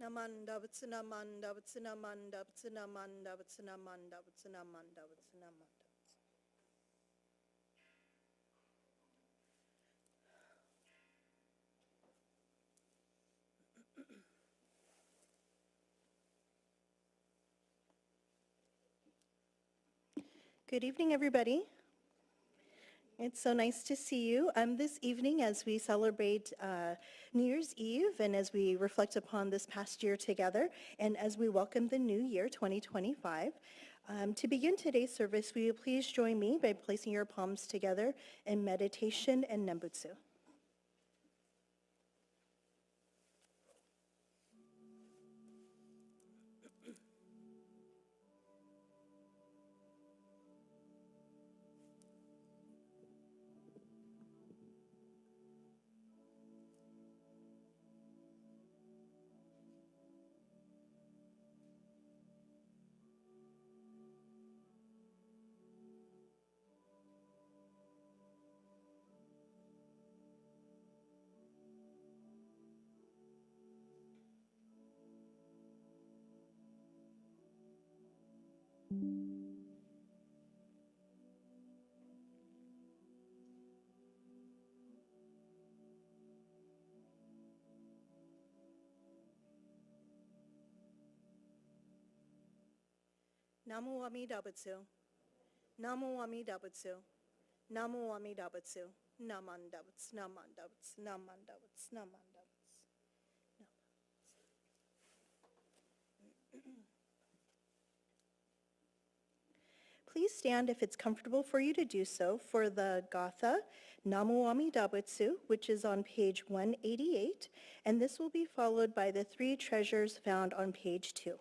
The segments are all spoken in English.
Namanda Vatsanamanda Vatsanamanda Vatsanamanda Vatsanamanda Vatsanamanda Vatsanamanda. Good evening, everybody. It's so nice to see you this evening as we celebrate New Year's Eve and as we reflect upon this past year together and as we welcome the new year, 2025. To begin today's service, will you please join me by placing your palms together in meditation and Nembutsu. Namu Amida Butsu. Namu Amida Butsu. Namu Amida Butsu. Namandavats, Namandavats, Namandavats, Namandavats. Please stand if it's comfortable for you to do so for the Gatha Namu Amida Butsu, which is on page 188, and this will be followed by the three treasures found on page 2.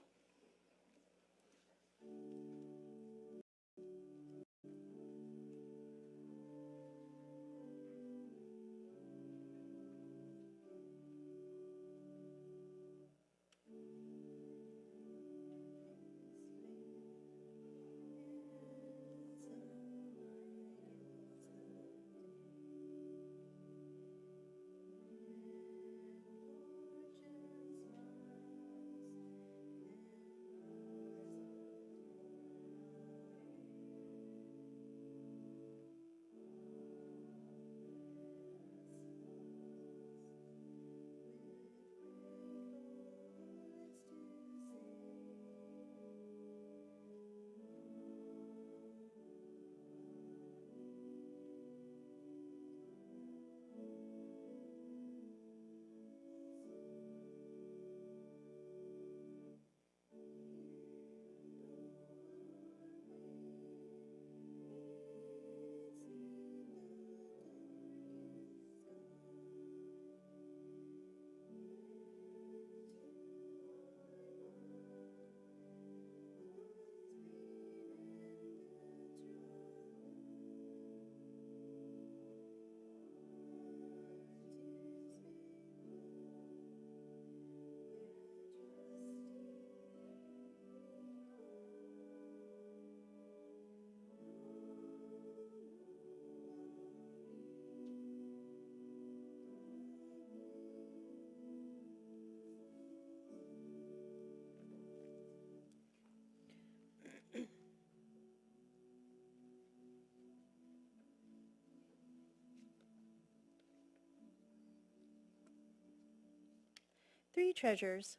Three treasures.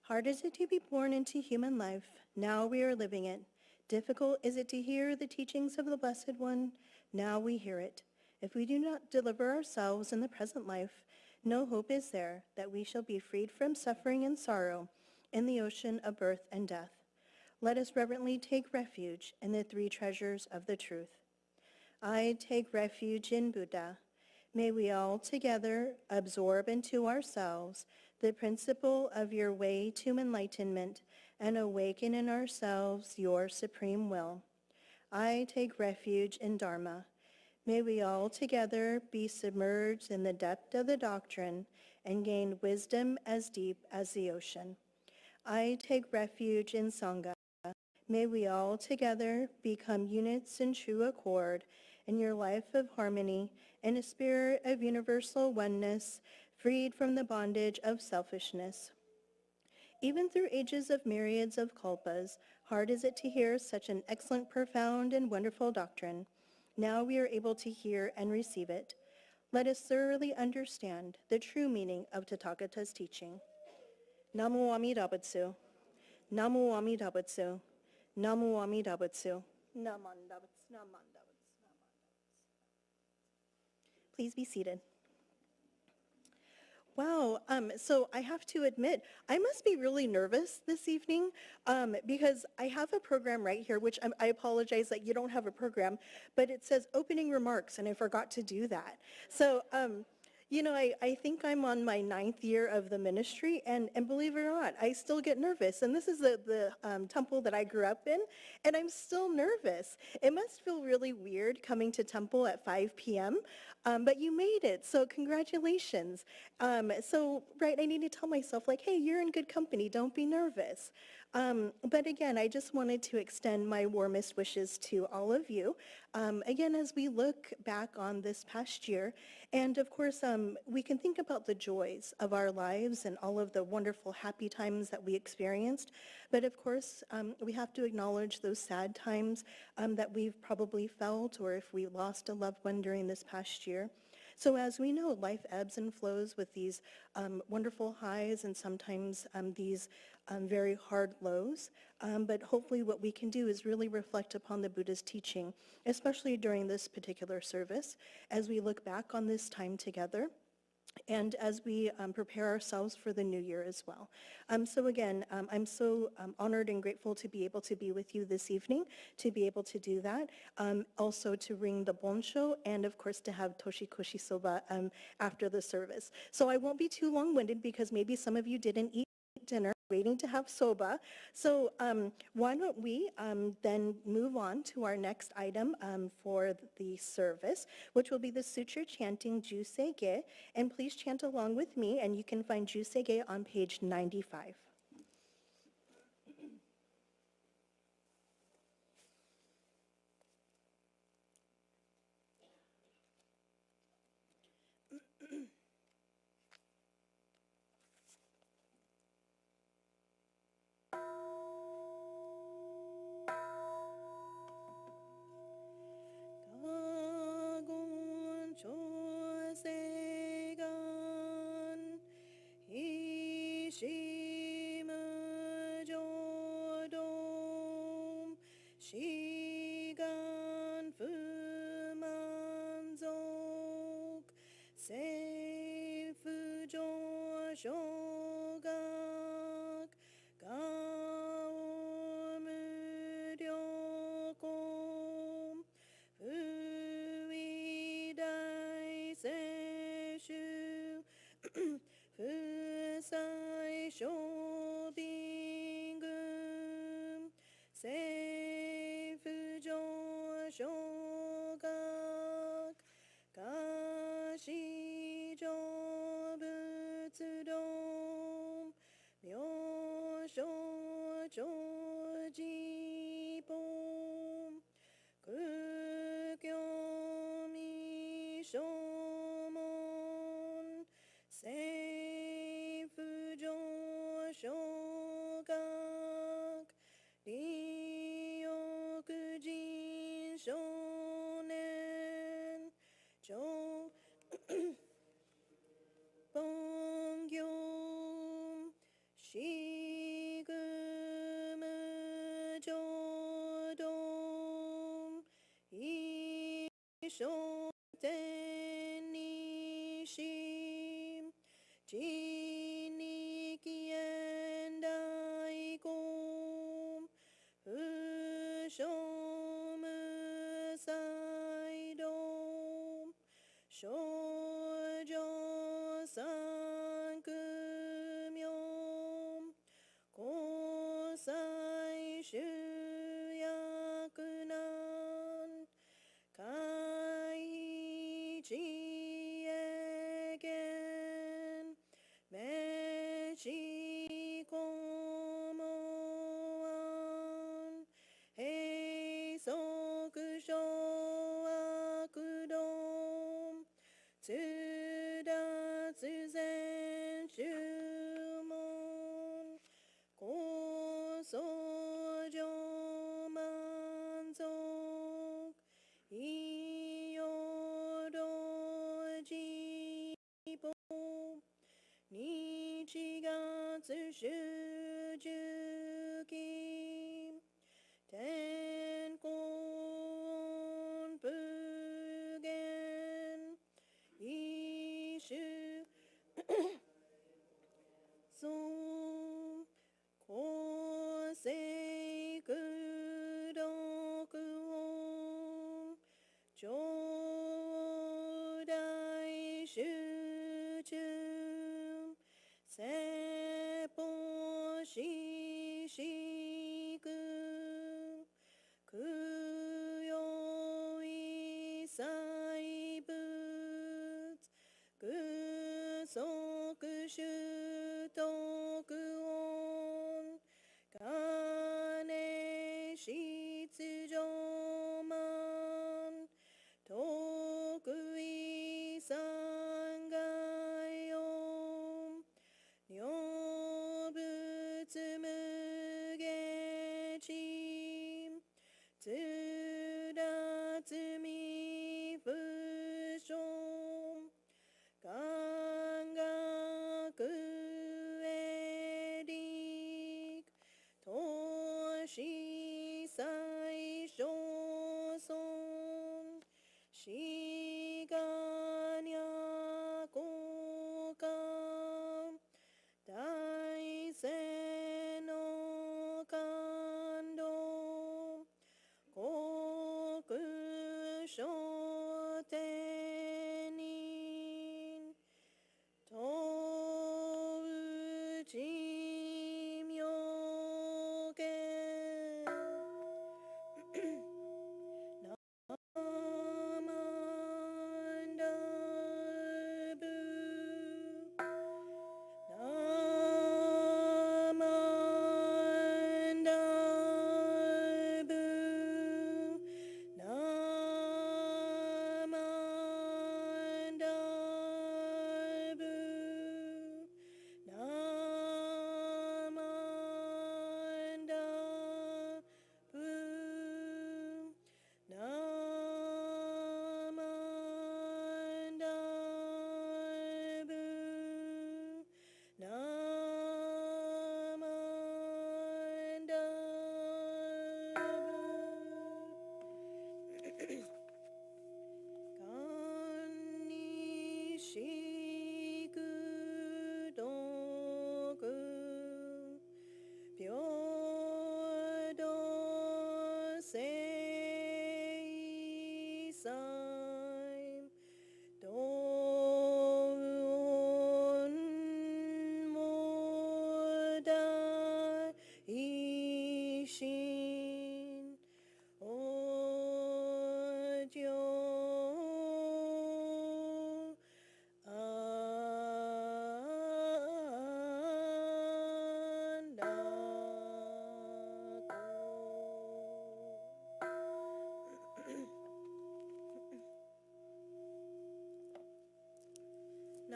Hard is it to be born into human life. Now we are living it. Difficult is it to hear the teachings of the Blessed One. Now we hear it. If we do not deliver ourselves in the present life, no hope is there that we shall be freed from suffering and sorrow in the ocean of birth and death. Let us reverently take refuge in the three treasures of the truth. I take refuge in Buddha. May we all together absorb into ourselves the principle of your way to enlightenment and awaken in ourselves your supreme will. I take refuge in Dharma. May we all together be submerged in the depth of the doctrine and gain wisdom as deep as the ocean. I take refuge in Sangha. May we all together become units in true accord in your life of harmony and a spirit of universal oneness, freed from the bondage of selfishness. Even through ages of myriads of kalpas, hard is it to hear such an excellent, profound, and wonderful doctrine. Now we are able to hear and receive it. Let us thoroughly understand the true meaning of Tathagata's teaching. Namo Amida Butsu. Namo Amida Butsu. Namo Amida Butsu. Namanda Butsu. Namanda Butsu. Please be seated. Wow, so I have to admit, I must be really nervous this evening because I have a program right here, which I apologize that you don't have a program, but it says opening remarks, and I forgot to do that. So, you know, I think I'm on my 9th year of the ministry, and believe it or not, I still get nervous. And this is the temple that I grew up in, and I'm still nervous. It must feel really weird coming to temple at 5 p.m., but you made it, so congratulations. So, right, I need to tell myself, like, hey, you're in good company, don't be nervous. But again, I just wanted to extend my warmest wishes to all of you. Again, as we look back on this past year, and of course, we can think about the joys of our lives and all of the wonderful, happy times that we experienced. But of course, we have to acknowledge those sad times that we've probably felt, or if we lost a loved one during this past year. So as we know, life ebbs and flows with these wonderful highs and sometimes these very hard lows. But hopefully what we can do is really reflect upon the Buddha's teaching, especially during this particular service, as we look back on this time together and as we prepare ourselves for the new year as well. So again, I'm so honored and grateful to be able to be with you this evening, to be able to do that, also to ring the bonsho, and of course to have toshikoshi soba after the service. So I won't be too long-winded because maybe some of you didn't eat dinner, waiting to have soba. So why don't we then move on to our next item for the service, which will be the suture chanting Jusei-ge. And please chant along with me, and you can find Jusei-ge on page 95. 소조 만족 이요로지보 니지가 주주기 텐콘 부겐 이슈 송 고세 그로그옹 조다이 슈줌 세포시시그 그요이 사이붓 그소그슈도그온 간에 시츠조만 도구이상가요 뇨부츠무게짐 드라즈미 부숑 강가그에릭 도시사이쇼손 시가냐고감 다이세노간도 고그쇼테닌 도우지묘게 나만다부 나만다부 나만다부 나만다부 나만다부 간니시그도그 벼도세이사임 도운모다 이신 오dio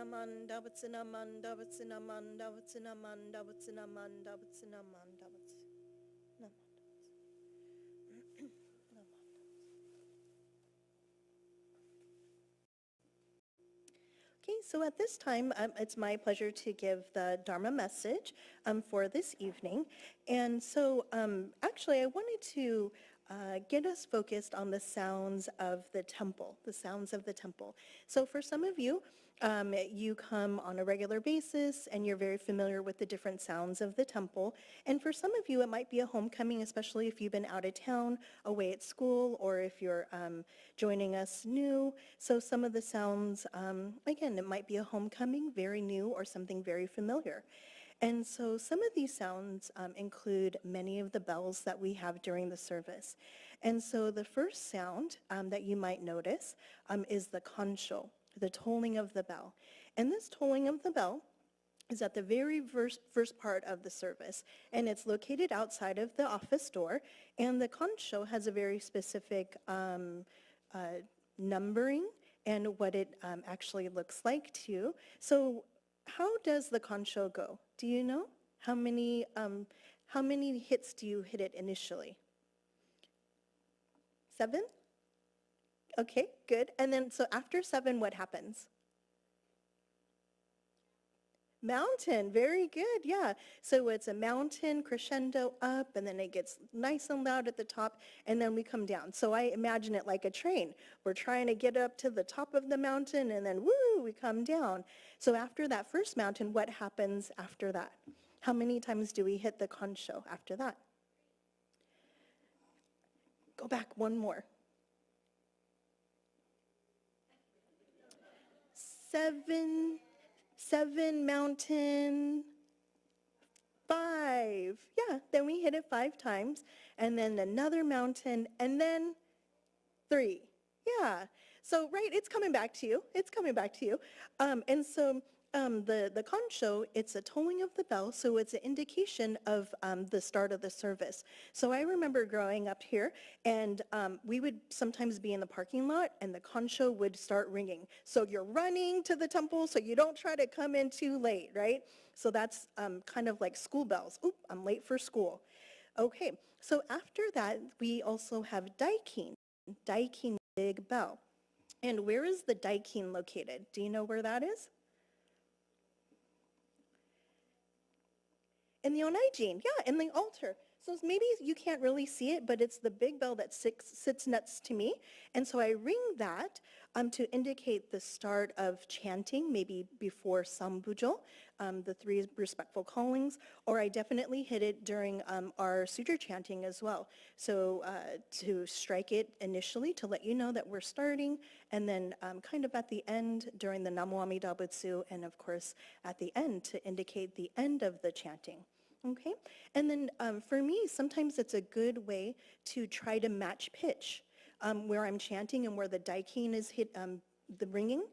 Namandavats namandavats namandavats namandavats namandavats namandavats Okay, so at this time, it's my pleasure to give the Dharma message for this evening. And so actually, I wanted to get us focused on the sounds of the temple, the sounds of the temple. So for some of you, you come on a regular basis and you're very familiar with the different sounds of the temple. And for some of you, it might be a homecoming, especially if you've been out of town, away at school, or if you're joining us new. So some of the sounds, again, it might be a homecoming, very new, or something very familiar. And so some of these sounds include many of the bells that we have during the service. And so the first sound that you might notice is the kansho, the tolling of the bell. And this tolling of the bell is at the very first part of the service, and it's located outside of the office door, and the kansho has a very specific numbering and what it actually looks like too. So how does the kansho go? Do you know? How many hits do you hit it initially? 7? Okay, good. And then, so after 7, what happens? Mountain, very good, yeah. So it's a mountain crescendo up, and then it gets nice and loud at the top, and then we come down. So I imagine it like a train. We're trying to get up to the top of the mountain, and then woo, we come down. So after that first mountain, what happens after that? How many times do we hit the concho after that? Go back one more. 7, mountain, 5. Yeah, then we hit it 5 times, and then another mountain, and then 3. Yeah, so right, it's coming back to you. It's coming back to you. And so the concho, it's a tolling of the bell, so it's an indication of the start of the service. So I remember growing up here, and we would sometimes be in the parking lot, and the concho would start ringing. So you're running to the temple, so you don't try to come in too late, right? So that's kind of like school bells. Oop, I'm late for school. Okay, so after that, we also have daikin. Daikin, big bell. And where is the daikin located? Do you know where that is? In the onaijin, yeah, in the altar. So maybe you can't really see it, but it's the big bell that sits next to me. And so I ring that to indicate the start of chanting, maybe before Sambujo, the 3 respectful callings, or I definitely hit it during our sutra chanting as well. So to strike it initially to let you know that we're starting, and then kind of at the end during the Namo Amida Butsu, and of course at the end to indicate the end of the chanting. Okay, and then for me, sometimes it's a good way to try to match pitch where I'm chanting and where the daikin is hit, the ringing.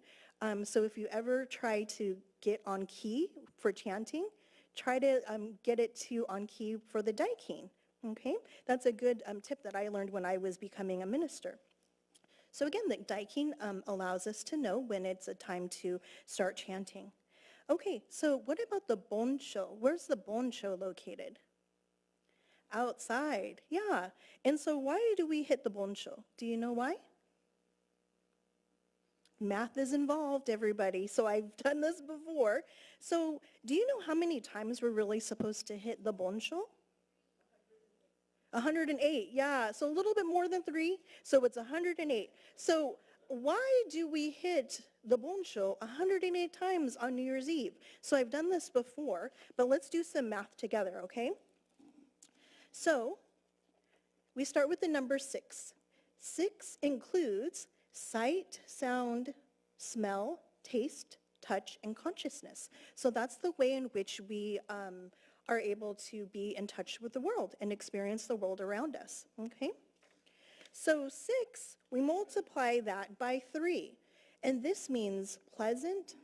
So if you ever try to get on key for chanting, try to get it to on key for the daikin. Okay, that's a good tip that I learned when I was becoming a minister. So again, the daikin allows us to know when it's a time to start chanting. Okay, so what about the bonsho? Where's the bonsho located? Outside, yeah. And so why do we hit the bonsho? Do you know why? Math is involved, everybody. So I've done this before. So do you know how many times we're really supposed to hit the bonsho? 108, yeah. So a little bit more than 3. So it's 108. So why do we hit the bonsho 108 times on New Year's Eve? So I've done this before, but let's do some math together, okay? So we start with the number 6. 6 includes sight, sound, smell, taste, touch, and consciousness. So that's the way in which we are able to be in touch with the world and experience the world around us, okay? So 6, we multiply that by 3, and this means pleasant,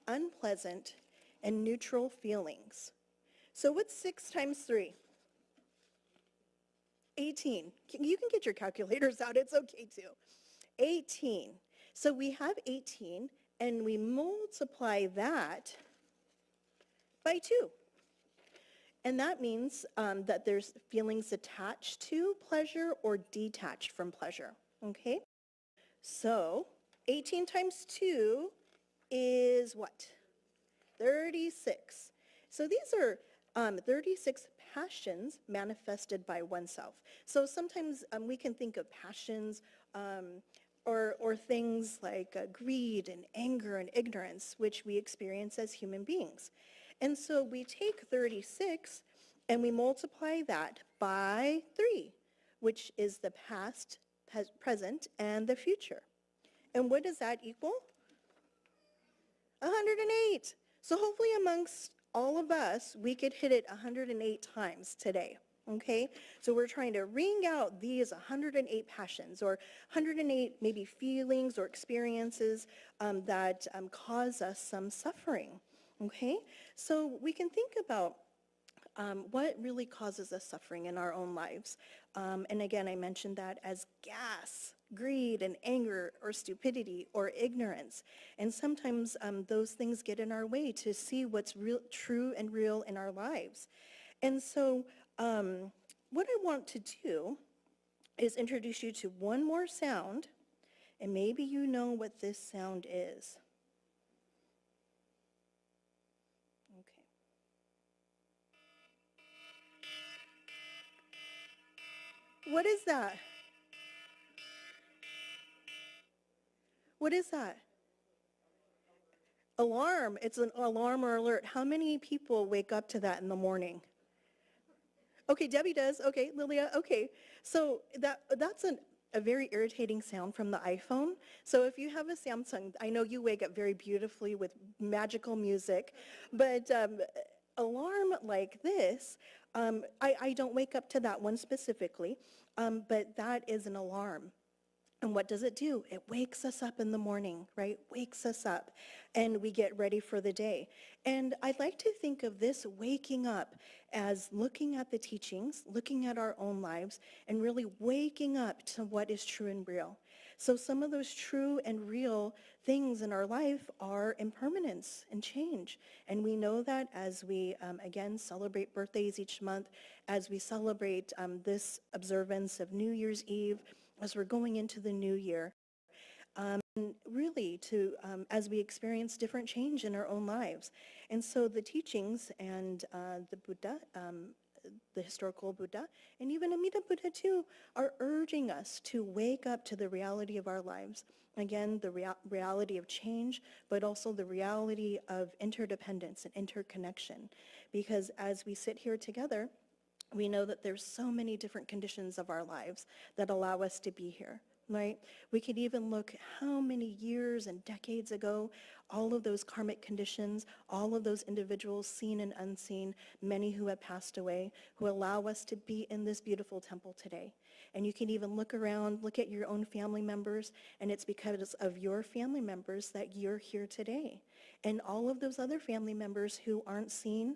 unpleasant, and neutral feelings. So what's 6 times 3? 18. You can get your calculators out, it's okay too. 18. So we have 18, and we multiply that by 2. And that means that there's feelings attached to pleasure or detached from pleasure, okay? So 18 times 2 is what? 36. So these are 36 passions manifested by oneself. So sometimes we can think of passions or things like greed and anger and ignorance, which we experience as human beings. And so we take 36 and we multiply that by 3, which is the past, present, and the future. And what does that equal? 108. So hopefully amongst all of us, we could hit it 108 times today, okay? So we're trying to ring out these 108 passions or 108 maybe feelings or experiences that cause us some suffering. Okay, so we can think about what really causes us suffering in our own lives. And again, I mentioned that as gas. greed and anger or stupidity or ignorance. And sometimes those things get in our way to see what's real, true and real in our lives. And so what I want to do is introduce you to one more sound, and maybe you know what this sound is. Okay. What is that? What is that? Alarm. It's an alarm or alert. How many people wake up to that in the morning? Okay, Debbie does. Okay, Lilia. Okay, so that's a very irritating sound from the iPhone. So if you have a Samsung, I know you wake up very beautifully with magical music, but alarm like this, I don't wake up to that one specifically, but that is an alarm. And what does it do? It wakes us up in the morning, right? Wakes us up, and we get ready for the day. And I'd like to think of this waking up as looking at the teachings, looking at our own lives, and really waking up to what is true and real. So some of those true and real things in our life are impermanence and change. And we know that as we, again, celebrate birthdays each month, as we celebrate this observance of New Year's Eve, as we're going into the new year, and really to as we experience different change in our own lives. And so the teachings and the Buddha, the historical Buddha, and even Amida Buddha too, are urging us to wake up to the reality of our lives. Again, the reality of change, but also the reality of interdependence and interconnection. Because as we sit here together, we know that there's so many different conditions of our lives that allow us to be here, right? We could even look how many years and decades ago, all of those karmic conditions, all of those individuals, seen and unseen, many who have passed away, who allow us to be in this beautiful temple today. And you can even look around, look at your own family members, and it's because of your family members that you're here today. And all of those other family members who aren't seen,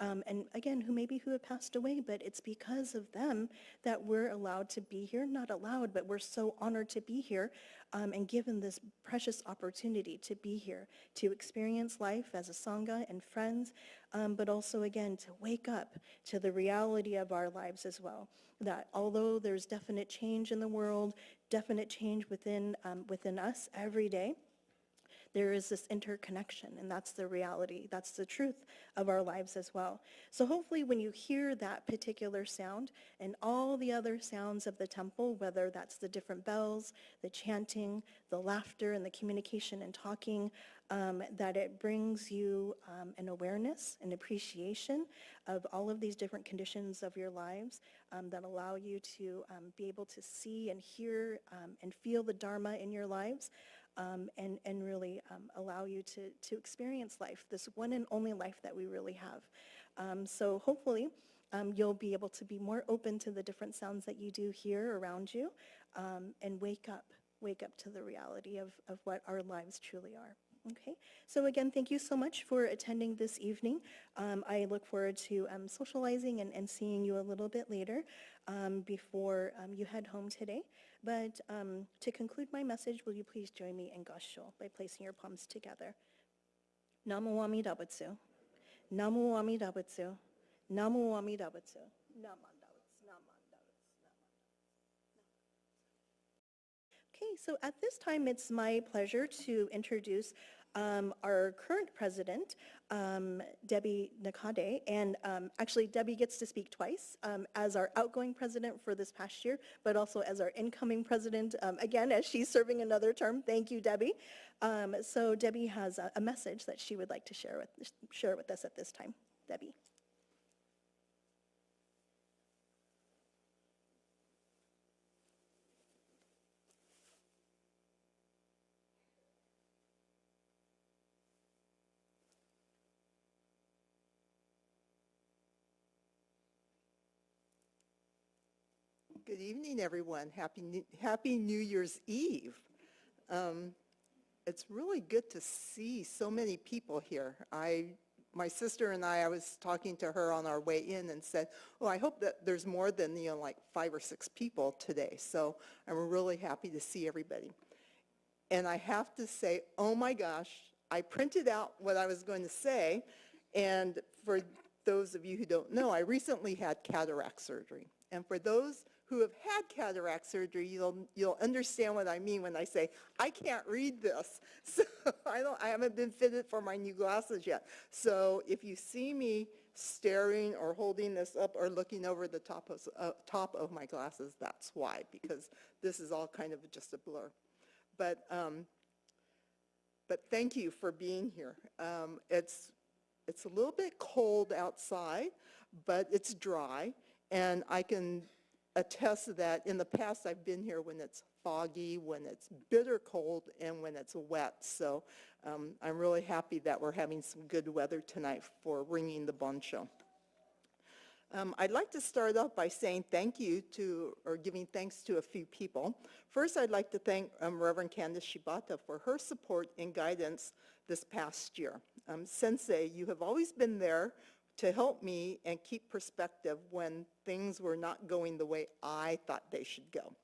and again, who have passed away, but it's because of them that we're allowed to be here. Not allowed, but we're so honored to be here and given this precious opportunity to be here, to experience life as a Sangha and friends, but also, again, to wake up to the reality of our lives as well. That although there's definite change in the world, definite change within us every day, there is this interconnection, and that's the reality, that's the truth of our lives as well. So hopefully when you hear that particular sound and all the other sounds of the temple, whether that's the different bells, the chanting, the laughter, and the communication and talking, that it brings you an awareness, an appreciation of all of these different conditions of your lives that allow you to be able to see and hear and feel the Dharma in your lives. And really allow you to experience life, this one and only life that we really have. So hopefully you'll be able to be more open to the different sounds that you do hear around you and wake up to the reality of what our lives truly are. Okay, so again, thank you so much for attending this evening. I look forward to socializing and seeing you a little bit later before you head home today. But to conclude my message, will you please join me in Gassho by placing your palms together. Namo Amida Butsu. Namo Amida Butsu. Namo Amida Butsu. Okay, so at this time, it's my pleasure to introduce our current president, Debbie Nakade, and actually Debbie gets to speak twice as our outgoing president for this past year, but also as our incoming president, again, as she's serving another term. Thank you, Debbie. So Debbie has a message that she would like to share with us at this time. Debbie. Good evening, everyone. Happy New Year's Eve. It's really good to see so many people here. my sister and I was talking to her on our way in and said, oh, I hope that there's more than, like 5 or 6 people today. So I'm really happy to see everybody. And I have to say, oh my gosh, I printed out what I was going to say. And for those of you who don't know, I recently had cataract surgery. And for those who have had cataract surgery, you'll understand what I mean when I say, I can't read this. So I haven't been fitted for my new glasses yet. So if you see me staring or holding this up or looking over the top of my glasses, that's why, because this is all kind of just a blur. But thank you for being here. It's a little bit cold outside, but it's dry, and I can attest that in the past I've been here when it's foggy, when it's bitter cold, and when it's wet. So I'm really happy that we're having some good weather tonight for ringing the boncho. I'd like to start off by saying thank you to, or giving thanks to a few people. First, I'd like to thank Reverend Candace Shibata for her support and guidance this past year. Sensei, you have always been there to help me and keep perspective when things were not going the way I thought they should go.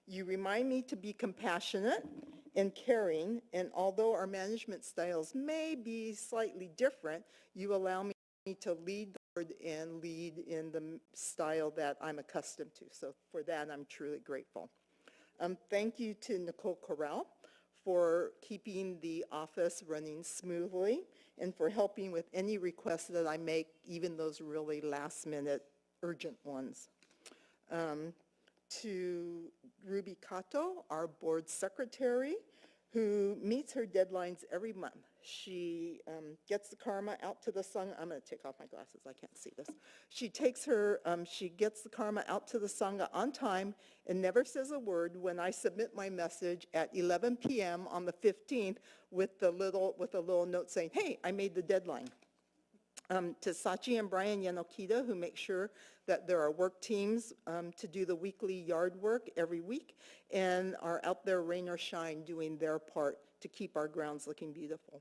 You remind me to be compassionate and caring, and although our management styles may be slightly different, you allow me to lead and lead in the style that I'm accustomed to. So for that, I'm truly grateful. Thank you to Nicole Corral for keeping the office running smoothly and for helping with any requests that I make, even those really last-minute urgent ones. To Ruby Kato, our board secretary, who meets her deadlines every month. She gets the karma out to the Sangha. I'm going to take off my glasses. I can't see this. She gets the karma out to the Sangha on time and never says a word when I submit my message at 11 p.m. on the 15th with a little note saying, hey, I made the deadline. To Sachi and Brian Yanokita, who make sure that there are work teams to do the weekly yard work every week and are out there rain or shine doing their part to keep our grounds looking beautiful.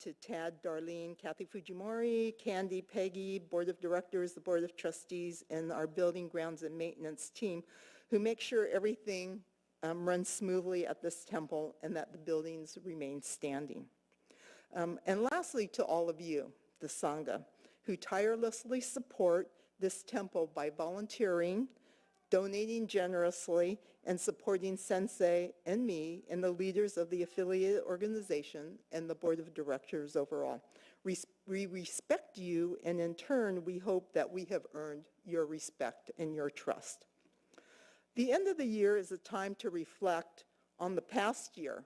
To Tad, Darlene, Kathy Fujimori, Candy, Peggy, Board of Directors, the Board of Trustees, and our Building, Grounds, and Maintenance team, who make sure everything runs smoothly at this temple and that the buildings remain standing. And lastly, to all of you, the Sangha, who tirelessly support this temple by volunteering, donating generously, and supporting Sensei and me and the leaders of the affiliated organization and the board of directors overall. We respect you, and in turn, we hope that we have earned your respect and your trust. The end of the year is a time to reflect on the past year,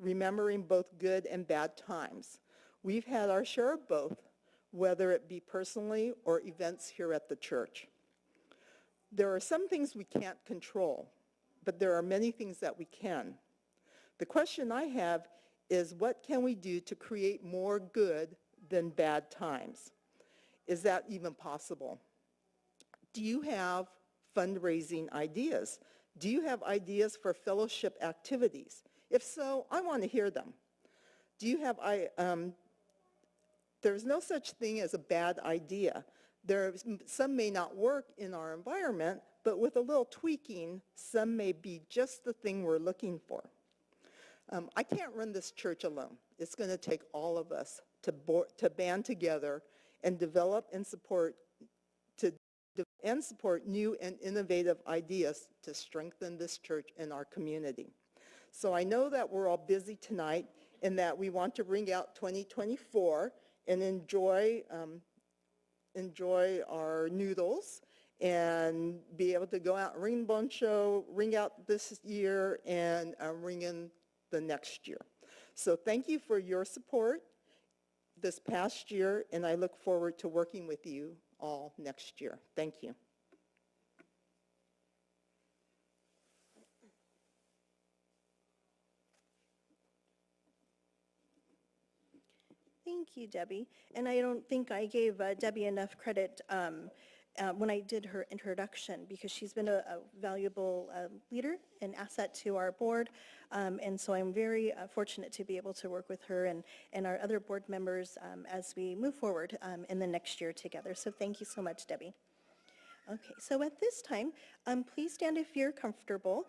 remembering both good and bad times. We've had our share of both, whether it be personally or events here at the church. There are some things we can't control, but there are many things that we can. The question I have is, what can we do to create more good than bad times? Is that even possible? Do you have fundraising ideas? Do you have ideas for fellowship activities? If so, I want to hear them. Do you have, there's no such thing as a bad idea. Some may not work in our environment, but with a little tweaking, some may be just the thing we're looking for. I can't run this church alone. It's going to take all of us to band together and develop and support new and innovative ideas to strengthen this church and our community. So I know that we're all busy tonight and that we want to ring out 2024 and enjoy our noodles and be able to go out and ring boncho, ring out this year, and ring in the next year. So thank you for your support this past year, and I look forward to working with you all next year. Thank you. Thank you, Debbie. And I don't think I gave Debbie enough credit when I did her introduction, because she's been a valuable leader and asset to our board. And so I'm very fortunate to be able to work with her and our other board members as we move forward in the next year together. So thank you so much, Debbie. Okay, so at this time, please stand if you're comfortable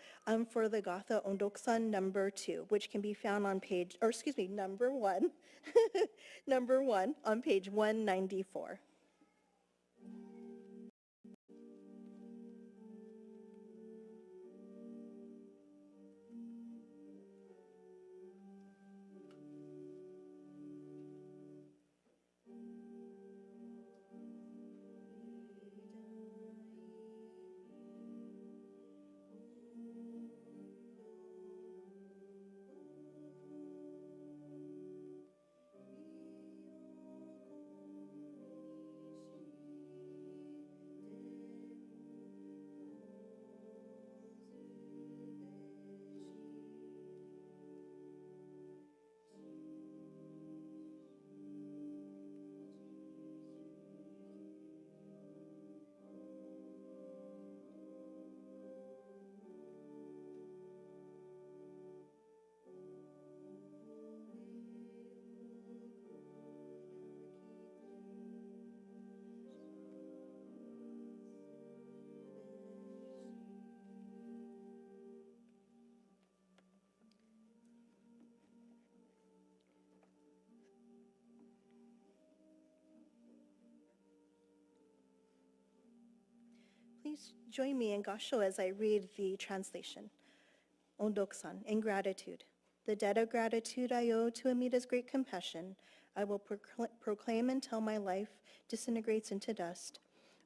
for the Gatha Ondoksan number 2, which can be found on page, or excuse me, number 1, number 1 on page 194. Please join me in Gasho as I read the translation. Ondoksan, in gratitude. The debt of gratitude I owe to Amita's great compassion, I will proclaim until my life disintegrates into dust.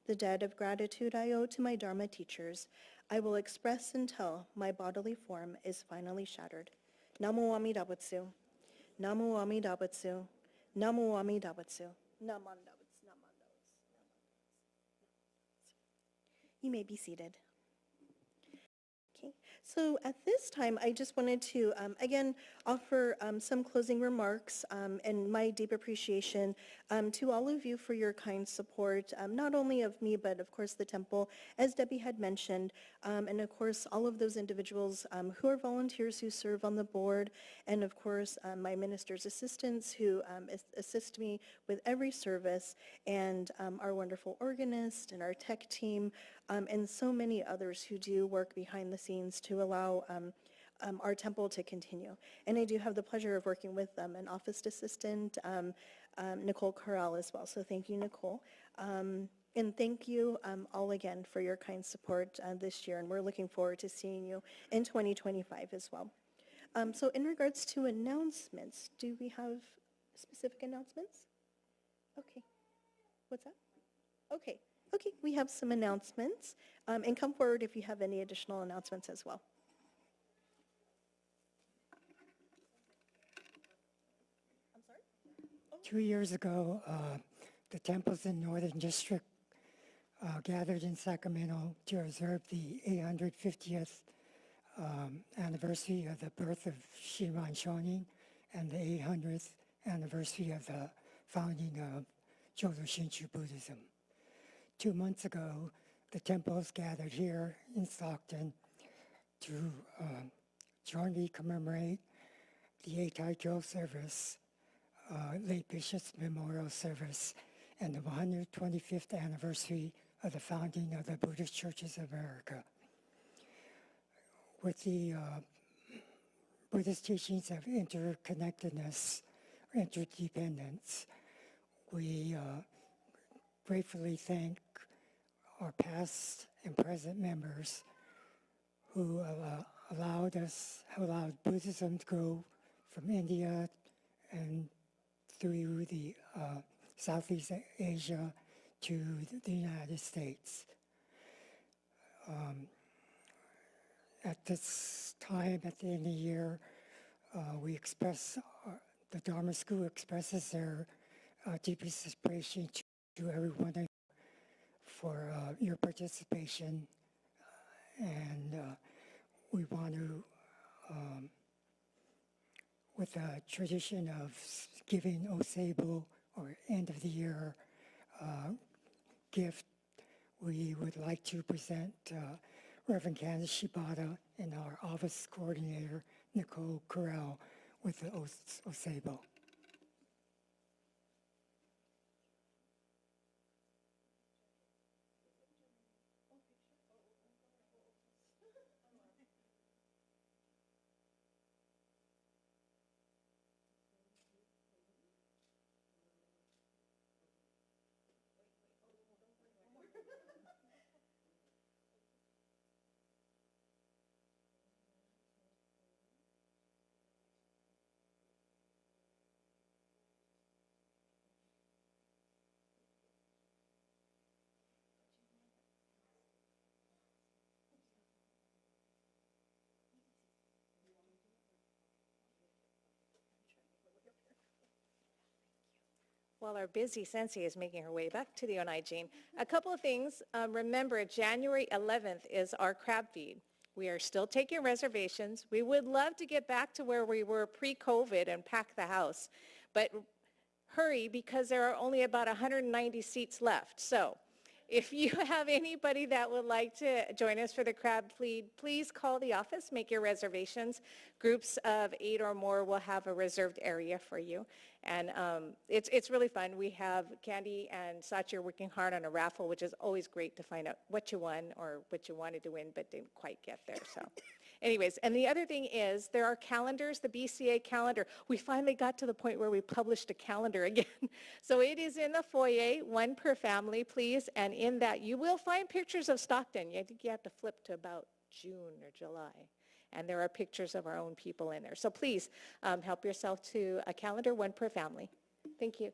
The debt of gratitude I owe to my Dharma teachers, I will express until my bodily form is finally shattered. Namo Amida Butsu. Namo Amida Butsu. Namo Amida Butsu. Namanda Butsu. Namanda Butsu. You may be seated. Okay, so at this time, I just wanted to, again, offer some closing remarks and my deep appreciation to all of you for your kind support, not only of me, but of course the temple, as Debbie had mentioned, and of course all of those individuals who are volunteers who serve on the board, and of course my minister's assistants who assist me with every service, and our wonderful organist and our tech team, and so many others who do work behind the scenes to allow our temple to continue. And I do have the pleasure of working with an office assistant, Nicole Corral as well. So thank you, Nicole. And thank you all again for your kind support this year. And we're looking forward to seeing you in 2025 as well. So in regards to announcements, do we have specific announcements? Okay. What's that? Okay. Okay, we have some announcements. And come forward if you have any additional announcements as well. 2 years ago, the temples in Northern District gathered in Sacramento to observe the 850th anniversary of the birth of Shinran Shonin and the 800th anniversary of the founding of Jodo Shinshu Buddhism. 2 months ago, the temples gathered here in Stockton to jointly commemorate the Eitai Kyo service, late Bishop's Memorial Service, and the 125th anniversary of the founding of the Buddhist Churches of America. With the Buddhist teachings of interconnectedness, interdependence, we gratefully thank our past and present members who allowed Buddhism to grow from India and through the Southeast Asia to the United States. At this time, at the end of the year, the Dharma School expresses their deepest appreciation to everyone of you for your participation, and we want to, with a tradition of giving Oseibo, or end of the year gift, we would like to present Reverend Candace Shibata and our office coordinator, Nicole Corral, with the Osebo. While our busy Sensei is making her way back to the Onigine, a couple of things. Remember, January 11th is our crab feed. We are still taking reservations. We would love to get back to where we were pre-COVID and pack the house, but hurry because there are only about 190 seats left. So if you have anybody that would like to join us for the crab feed, please call the office, make your reservations. Groups of 8 or more will have a reserved area for you. And it's really fun. We have Candy and Sachi working hard on a raffle, which is always great to find out what you won or what you wanted to win but didn't quite get there. So anyways, and the other thing is there are calendars, the BCA calendar. We finally got to the point where we published a calendar again. So it is in the foyer, one per family, please. And in that, you will find pictures of Stockton. I think you have to flip to about June or July. And there are pictures of our own people in there. So please help yourself to a calendar, one per family. Thank you.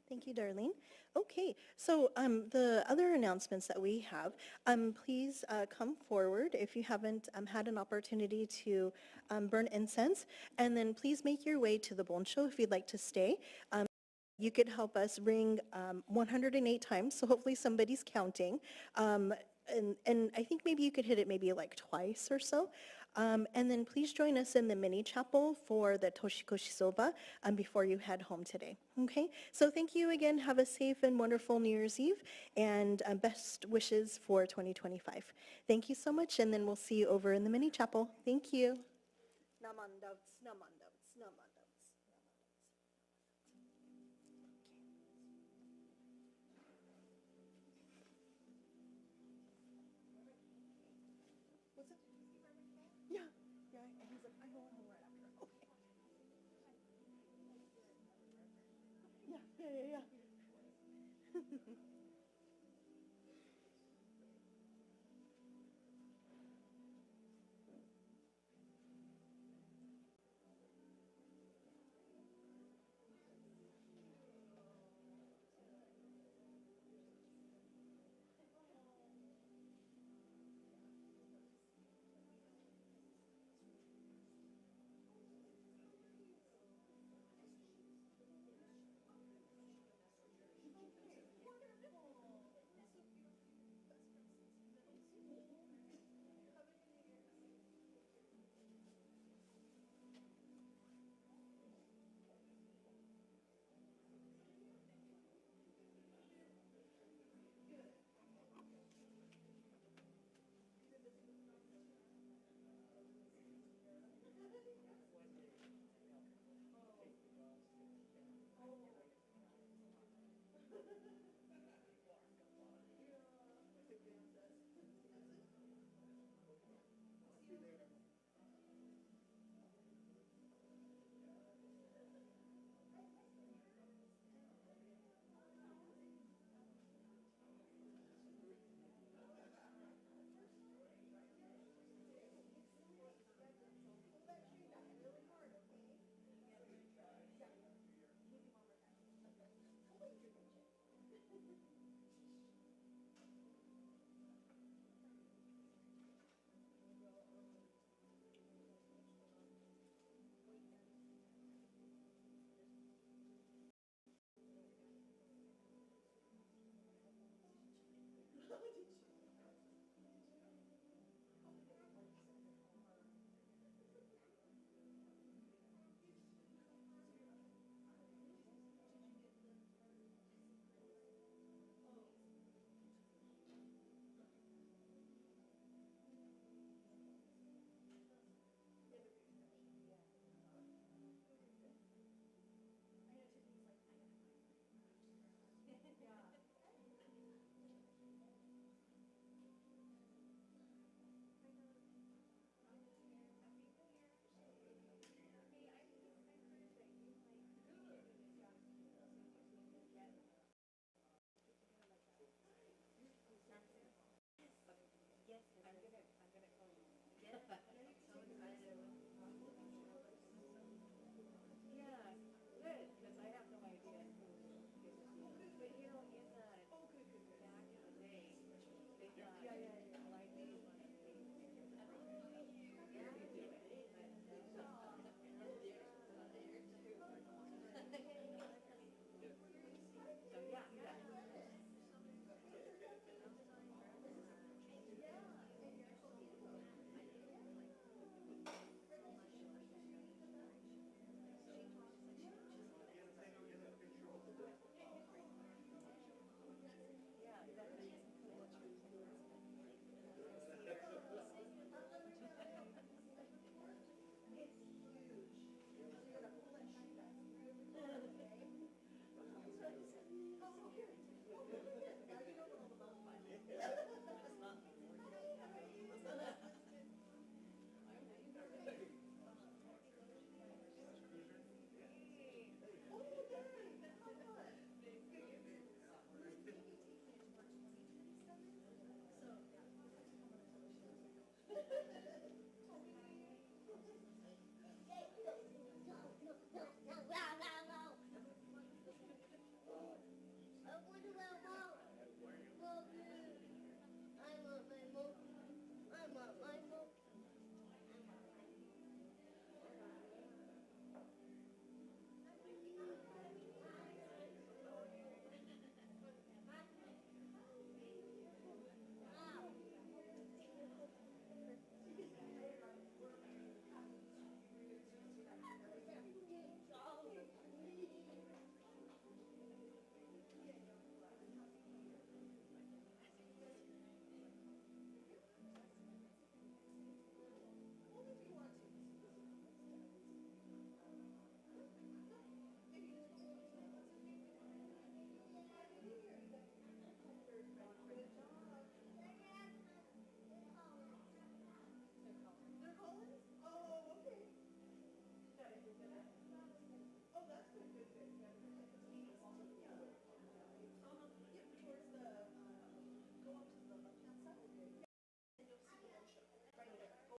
Thank you, Darlene. Okay, so the other announcements that we have, please come forward if you haven't had an opportunity to burn incense, and then please make your way to the Boncho if you'd like to stay. You could help us ring 108 times, so hopefully somebody's counting. And I think maybe you could hit it maybe like twice or so. And then please join us in the mini chapel for the Toshikoshi Soba before you head home today. Okay, so thank you again. Have a safe and wonderful New Year's Eve, and best wishes for 2025. Thank you so much, and then we'll see you over in the mini chapel. Thank you. Namandavs, namandavs, namandavs. Yeah, yeah, and he's like, I'm going home right after. Okay. Yeah.